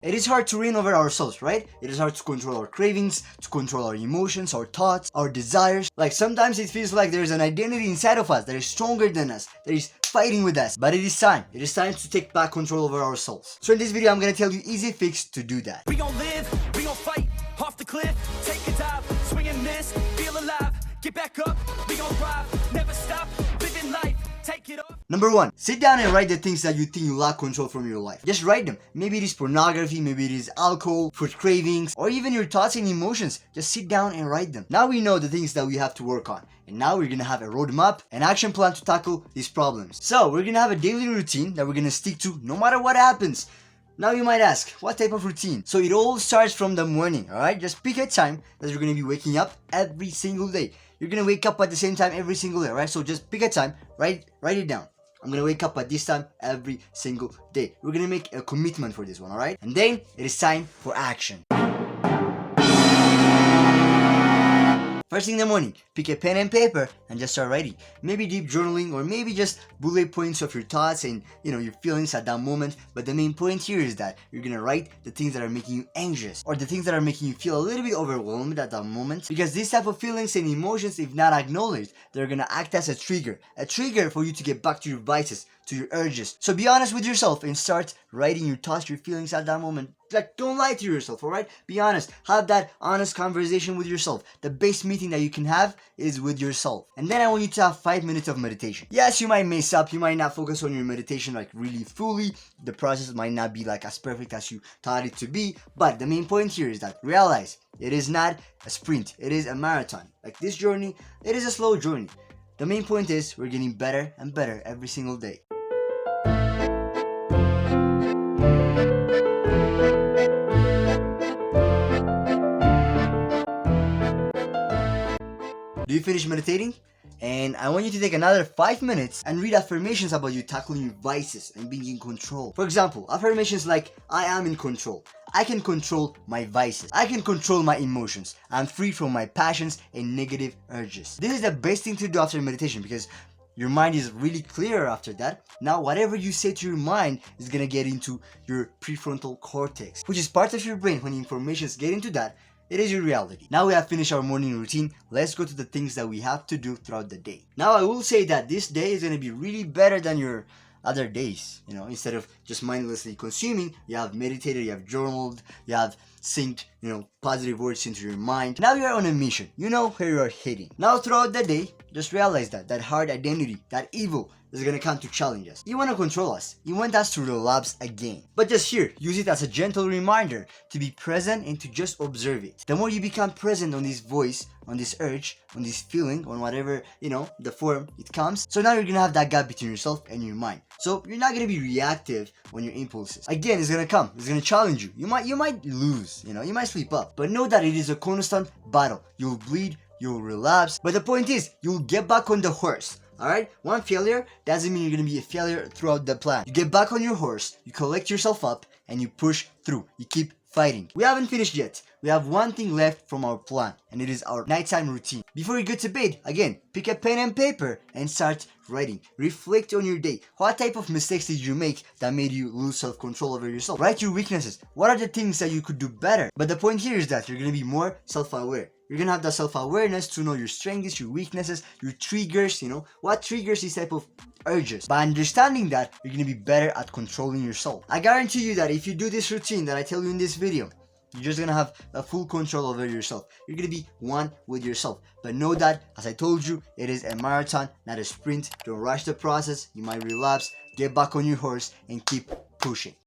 It is hard to reign over ourselves, right? It is hard to control our cravings, to control our emotions, our thoughts, our desires. Like sometimes it feels like there's an identity inside of us that is stronger than us, that is fighting with us. But it is time. It is time to take back control over ourselves. So in this video, I'm gonna tell you easy fix to do that. We gon' live, we gon' fight, off the cliff, take a dive, swing and miss, feel alive, get back up, we gon' thrive, never stop, living life, take it up. Number 1, sit down and write the things that you think you lack control from your life. Just write them. Maybe it is pornography, maybe it is alcohol, food cravings, or even your thoughts and emotions. Just sit down and write them. Now we know the things that we have to work on. And now we're gonna have a roadmap, an action plan to tackle these problems. So we're gonna have a daily routine that we're gonna stick to no matter what happens. Now you might ask, what type of routine? So it all starts from the morning, alright? Just pick a time that you're gonna be waking up every single day. You're gonna wake up at the same time every single day, alright? So just pick a time, write it down. I'm gonna wake up at this time every single day. We're gonna make a commitment for this one, alright? And then it is time for action. First thing in the morning, pick a pen and paper and just start writing. Maybe deep journaling, or maybe just bullet points of your thoughts and your feelings at that moment. But the main point here is that you're gonna write the things that are making you anxious, or the things that are making you feel a little bit overwhelmed at that moment. Because these type of feelings and emotions, if not acknowledged, they're gonna act as a trigger for you to get back to your vices, to your urges. So be honest with yourself and start writing your thoughts, your feelings at that moment. Like, don't lie to yourself, alright? Be honest. Have that honest conversation with yourself. The best meeting that you can have is with yourself. And then I want you to have 5 minutes of meditation. Yes, you might mess up. You might not focus on your meditation like really fully. The process might not be like as perfect as you thought it to be. But the main point here is that realize it is not a sprint. It is a marathon. Like this journey, it is a slow journey. The main point is we're getting better and better every single day. Do you finish meditating? And I want you to take another 5 minutes and read affirmations about you tackling your vices and being in control. For example, affirmations like, I am in control. I can control my vices. I can control my emotions. I'm free from my passions and negative urges. This is the best thing to do after meditation because your mind is really clear after that. Now whatever you say to your mind is gonna get into your prefrontal cortex, which is part of your brain. When informations get into that, it is your reality. Now we have finished our morning routine. Let's go to the things that we have to do throughout the day. Now I will say that this day is going to be really better than your other days. Instead of just mindlessly consuming, you have meditated, you have journaled, you have synced, positive words into your mind. Now you're on a mission. You know where you are heading. Now throughout the day, just realize that hard identity, that evil is gonna come to challenge us. You wanna control us. You want us to relapse again. But just here, use it as a gentle reminder to be present and to just observe it. The more you become present on this voice, on this urge, on this feeling, on whatever, the form it comes. So now you're gonna have that gap between yourself and your mind. So you're not gonna be reactive on your impulses. Again, it's gonna come. It's gonna challenge you. You might lose, you might slip up. But know that it is a constant battle. You'll bleed, you'll relapse. But the point is, you'll get back on the horse. Alright, one failure doesn't mean you're gonna be a failure throughout the plan. You get back on your horse, you collect yourself up, and you push through. You keep fighting. We haven't finished yet. We have one thing left from our plan, and it is our nighttime routine. Before you go to bed, again, pick a pen and paper and start writing. Reflect on your day. What type of mistakes did you make that made you lose self-control over yourself? Write your weaknesses. What are the things that you could do better? But the point here is that you're gonna be more self-aware. You're gonna have that self-awareness to know your strengths, your weaknesses, your triggers, what triggers these type of urges. By understanding that, you're gonna be better at controlling yourself. I guarantee you that if you do this routine that I tell you in this video, you're just gonna have a full control over yourself. You're gonna be one with yourself. But know that, as I told you, it is a marathon, not a sprint. Don't rush the process. You might relapse. Get back on your horse and keep pushing.